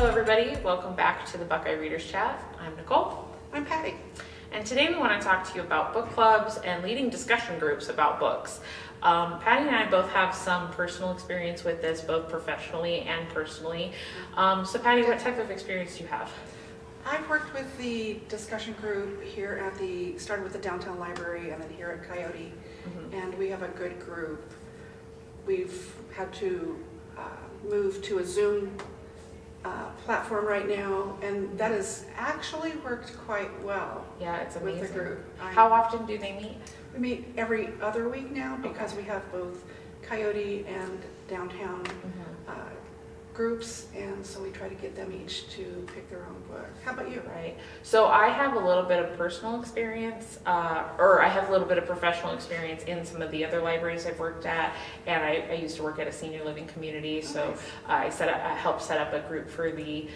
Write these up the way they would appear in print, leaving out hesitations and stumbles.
Hello everybody, welcome back to the Buckeye Readers Chat. I'm Nicole. I'm Patty. And today we want to talk to you about book clubs and leading discussion groups about books. Patty and I both have some personal experience with this, both professionally and personally. So Patty, what type of experience do you have? I've worked with the discussion group here started with the downtown library and then here at Coyote, and we have a good group. We've had to move to a Zoom platform right now, and that has actually worked quite well. Yeah, it's amazing. With the group. How often do they meet? We meet every other week now because we have both Coyote and downtown groups, and so we try to get them each to pick their own book. How about you? Right. So I have a little bit of personal experience, or I have a little bit of professional experience in some of the other libraries I've worked at, and I used to work at a senior living community, so I helped set up a group for the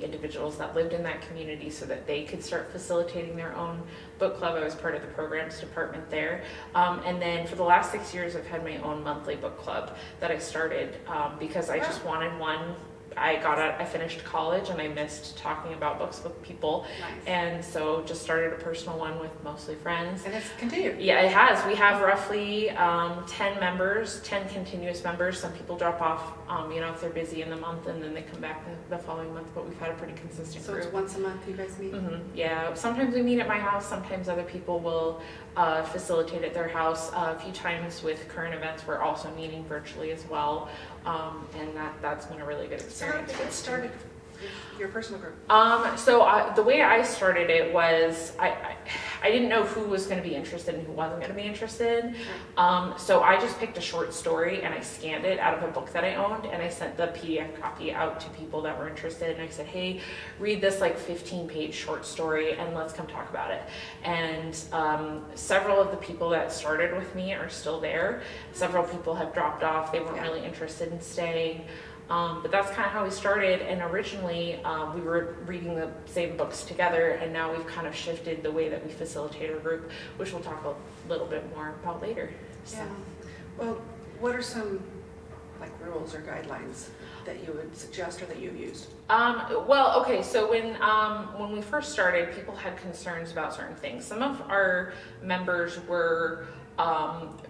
individuals that lived in that community so that they could start facilitating their own book club. I was part of the programs department there. And then for the last 6 years, I've had my own monthly book club that I started because I just wanted one. I finished college and I missed talking about books with people. Nice. And so just started a personal one with mostly friends. And it's continued. Yeah, it has. We have roughly 10 members, 10 continuous members. Some people drop off, if they're busy in the month, and then they come back the following month, but we've had a pretty consistent group. So it's once a month you guys meet? Yeah, sometimes we meet at my house, sometimes other people will facilitate at their house. A few times with current events, we're also meeting virtually as well, and that's been a really good experience. So how did it get started, your personal group? The way I started it was I didn't know who was going to be interested and who wasn't going to be interested. So I just picked a short story and I scanned it out of a book that I owned, and I sent the PDF copy out to people that were interested, and I said, hey, read this 15-page short story and let's come talk about it. And several of the people that started with me are still there. Several people have dropped off. They weren't really interested in staying. But that's kind of how we started, and originally we were reading the same books together, and now we've kind of shifted the way that we facilitate our group, which we'll talk a little bit more about later. So. Yeah. Well, what are some rules or guidelines that you would suggest or that you've used? So when we first started, people had concerns about certain things. Some of our members were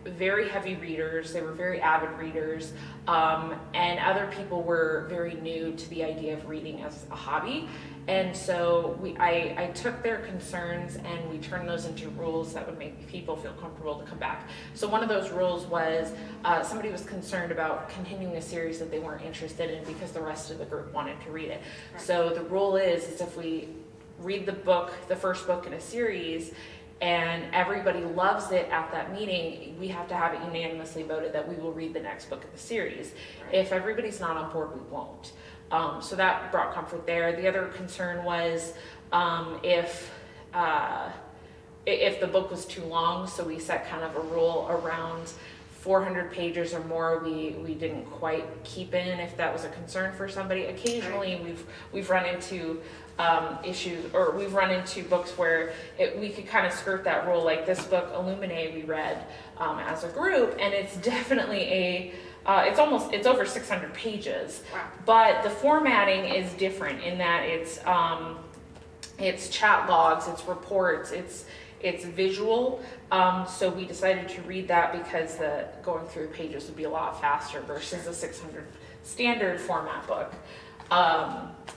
very heavy readers. They were very avid readers, and other people were very new to the idea of reading as a hobby. And so I took their concerns and we turned those into rules that would make people feel comfortable to come back. So one of those rules was somebody was concerned about continuing a series that they weren't interested in because the rest of the group wanted to read it. Right. So the rule is if we read the first book in a series, and everybody loves it at that meeting, we have to have it unanimously voted that we will read the next book of the series. Right. If everybody's not on board, we won't. So that brought comfort there. The other concern was if the book was too long, so we set kind of a rule around 400 pages or more. We didn't quite keep in if that was a concern for somebody. Occasionally we've run into issues, or we've run into books where we could kind of skirt that rule, like this book Illuminae we read as a group, and it's definitely it's over 600 pages. Wow. But the formatting is different in that it's chat logs, it's reports, it's visual. So we decided to read that because going through the pages would be a lot faster versus a 600 standard format book.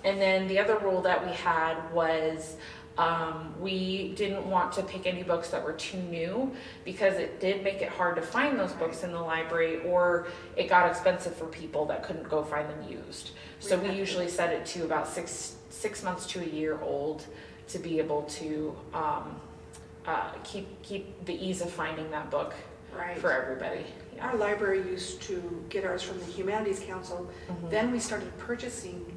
And then the other rule that we had was we didn't want to pick any books that were too new because it did make it hard to find those books in the library, or it got expensive for people that couldn't go find them used. So we usually set it to about six months to a year old to be able to keep the ease of finding that book for everybody. Yeah. Our library used to get ours from the Humanities Council. Then we started purchasing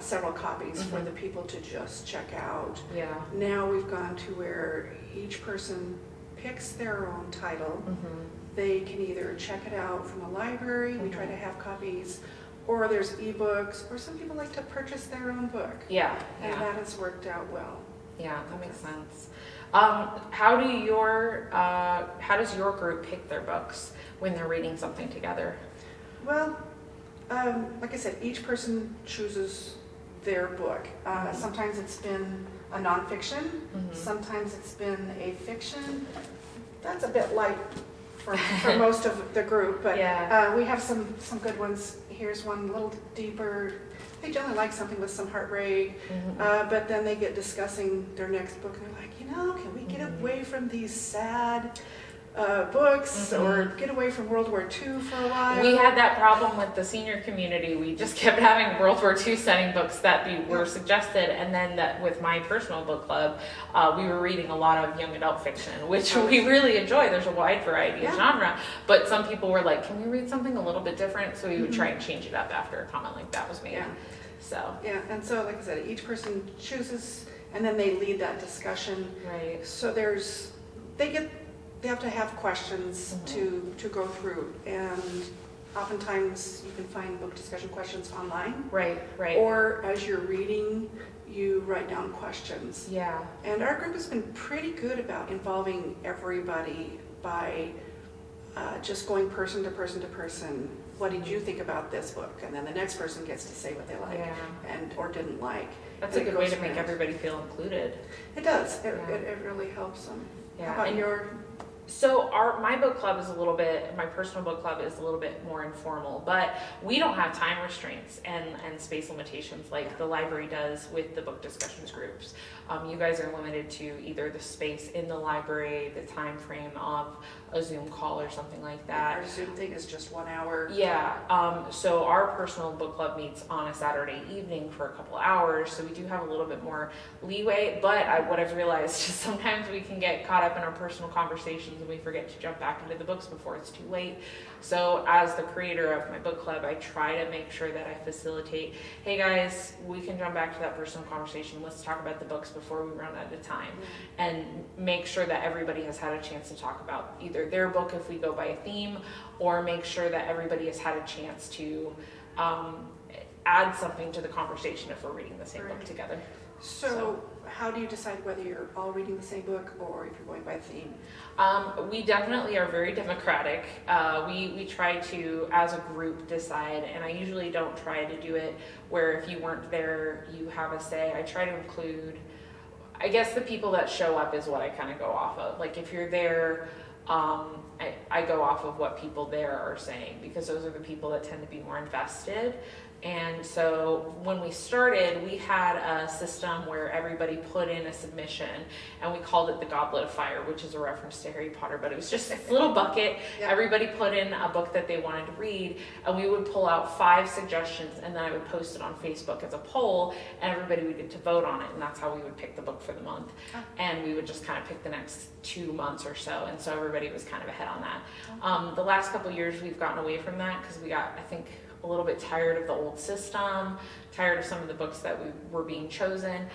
several copies for the people to just check out. Yeah. Now we've gone to where each person picks their own title. They can either check it out from the library, we try to have copies, or there's ebooks, or some people like to purchase their own book. Yeah. And that has worked out well. Yeah, that makes sense. How does your group pick their books when they're reading something together? Well, Like I said, each person chooses their book. Sometimes it's been a nonfiction, sometimes it's been a fiction. That's a bit light for most of the group, but we have some good ones. Here's one a little deeper. They generally like something with some heartbreak, but then they get discussing their next book and they're like, can we get away from these sad books or get away from World War II for a while? We had that problem with the senior community. We just kept having World War II setting books that were suggested, and then that with my personal book club, we were reading a lot of young adult fiction, which we really enjoy. There's a wide variety of genre, but some people were like, can we read something a little bit different? So we would try and change it up after a comment like that was made. And so like I said, each person chooses, and then they lead that discussion. Right. So they have to have questions to go through, and oftentimes you can find book discussion questions online. Right. Or as you're reading, you write down questions. Yeah. And our group has been pretty good about involving everybody by just going person to person to person. What did you think about this book? And then the next person gets to say what they like or didn't like. That's a good way to make everybody feel included. It does. It really helps them. Yeah. How about your... So my book club is my personal book club is a little bit more informal, but we don't have time restraints and space limitations like the library does with the book discussions groups. You guys are limited to either the space in the library, the time frame of a Zoom call or something like that. Our Zoom thing is just 1 hour. Yeah, so our personal book club meets on a Saturday evening for a couple hours, so we do have a little bit more leeway, but what I've realized is sometimes we can get caught up in our personal conversations and we forget to jump back into the books before it's too late. So as the creator of my book club, I try to make sure that I facilitate, hey guys, we can jump back to that personal conversation. Let's talk about the books before we run out of time. And make sure that everybody has had a chance to talk about either their book if we go by a theme, or make sure that everybody has had a chance to add something to the conversation if we're reading the same book together. So how do you decide whether you're all reading the same book or if you're going by theme? We definitely are very democratic. We try to, as a group, decide, and I usually don't try to do it where if you weren't there, you have a say. I try to include, I guess the people that show up is what I kind of go off of. Like if you're there, I go off of what people there are saying, because those are the people that tend to be more invested. And so when we started, we had a system where everybody put in a submission, and we called it the Goblet of Fire, which is a reference to Harry Potter, but it was just this little bucket. Yeah. Everybody put in a book that they wanted to read, and we would pull out 5 suggestions, and then I would post it on Facebook as a poll, and everybody would get to vote on it, and that's how we would pick the book for the month. Oh. And we would just kind of pick the next 2 months or so, and so everybody was kind of ahead on that. The last couple of years, we've gotten away from that because we got, I think, a little bit tired of the old system, tired of some of the books that were being chosen.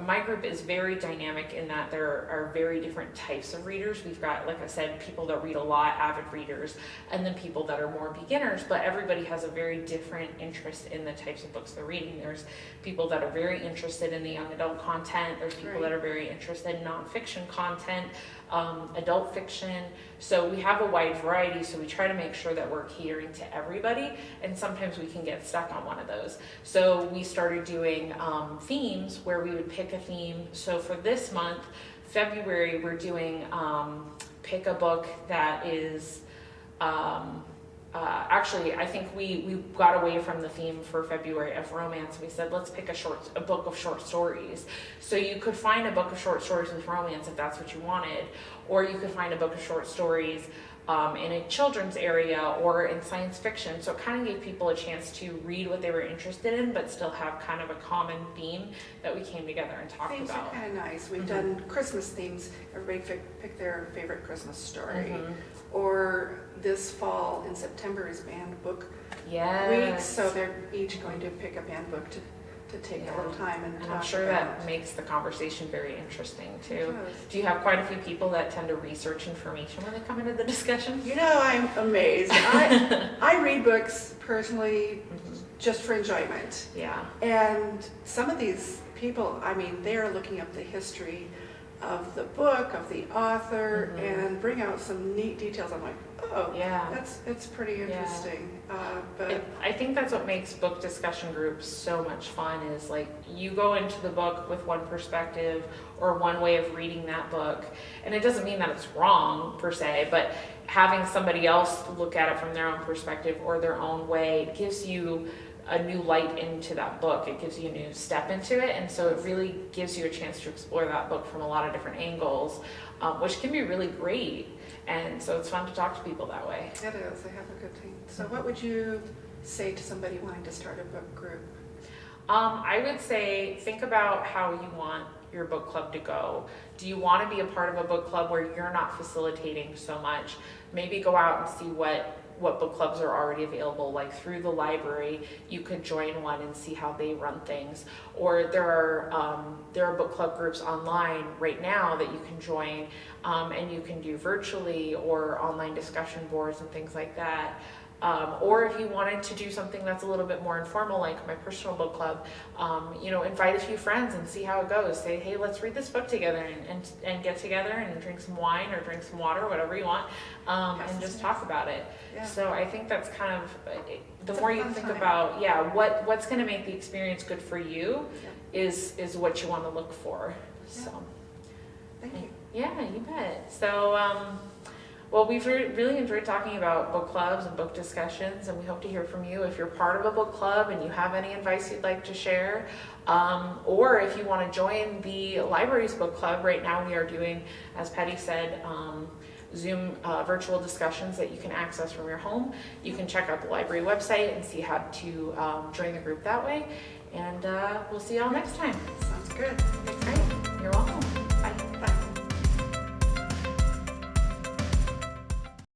My group is very dynamic in that there are very different types of readers. We've got, like I said, people that read a lot, avid readers, and then people that are more beginners, but everybody has a very different interest in the types of books they're reading. There's people that are very interested in the young adult content. There's people that are very interested in nonfiction content, adult fiction. So we have a wide variety, so we try to make sure that we're catering to everybody, and sometimes we can get stuck on one of those. So we started doing themes where we would pick a theme. So for this month, February, we're doing pick a book that is actually, I think we got away from the theme for February of romance. We said, let's pick a book of short stories. So you could find a book of short stories with romance if that's what you wanted, or you could find a book of short stories in a children's area or in science fiction. So it kind of gave people a chance to read what they were interested in, but still have kind of a common theme that we came together and talked Themes about. Are kind of nice. We've done Christmas themes. Everybody pick their favorite Christmas story. Or this fall in September is banned book week, so they're each going to pick a banned book to take a little time and talk I'm sure about. that makes the conversation very interesting too. It does. Do you have quite a few people that tend to research information when they come into the discussion? You know, I'm amazed. I read books personally just for enjoyment. Yeah. And some of these people, I mean, they are looking up the history of the book, of the author, and bring out some neat details. I'm like, Oh, Yeah. it's pretty interesting. But I think that's what makes book discussion groups so much fun is like you go into the book with one perspective or one way of reading that book. And it doesn't mean that it's wrong per se, but having somebody else look at it from their own perspective or their own way, it gives you a new light into that book. It gives you a new step into it. And so it really gives you a chance to explore that book from a lot of different angles, which can be really great. And so it's fun to talk to people that way. It is. They have a good team. So what would you say to somebody wanting to start a book group? I would say think about how you want your book club to go. Do you want to be a part of a book club where you're not facilitating so much? Maybe go out and see what book clubs are already available, like through the library. You could join one and see how they run things. Or there are book club groups online right now that you can join, and you can do virtually or online discussion boards and things like that. Or if you wanted to do something that's a little bit more informal, like my personal book club, invite a few friends and see how it goes. Say, hey, let's read this book together and get together and drink some wine or drink some water, whatever you want, and just talk about it. Yeah. So I think that's kind of, the It's more a you fun think time. about, what's going to make the experience good for you is what you want to look for. Yeah. So. Thank you. Yeah, you bet. So, well, we've really enjoyed talking about book clubs and book discussions, and we hope to hear from you. If you're part of a book club and you have any advice you'd like to share, or if you want to join the library's book club, right now we are doing, as Patty said, Zoom virtual discussions that you can access from your home. You can check out the library website and see how to join the group that way. And we'll see y'all next time. Sounds good. All right, you're welcome.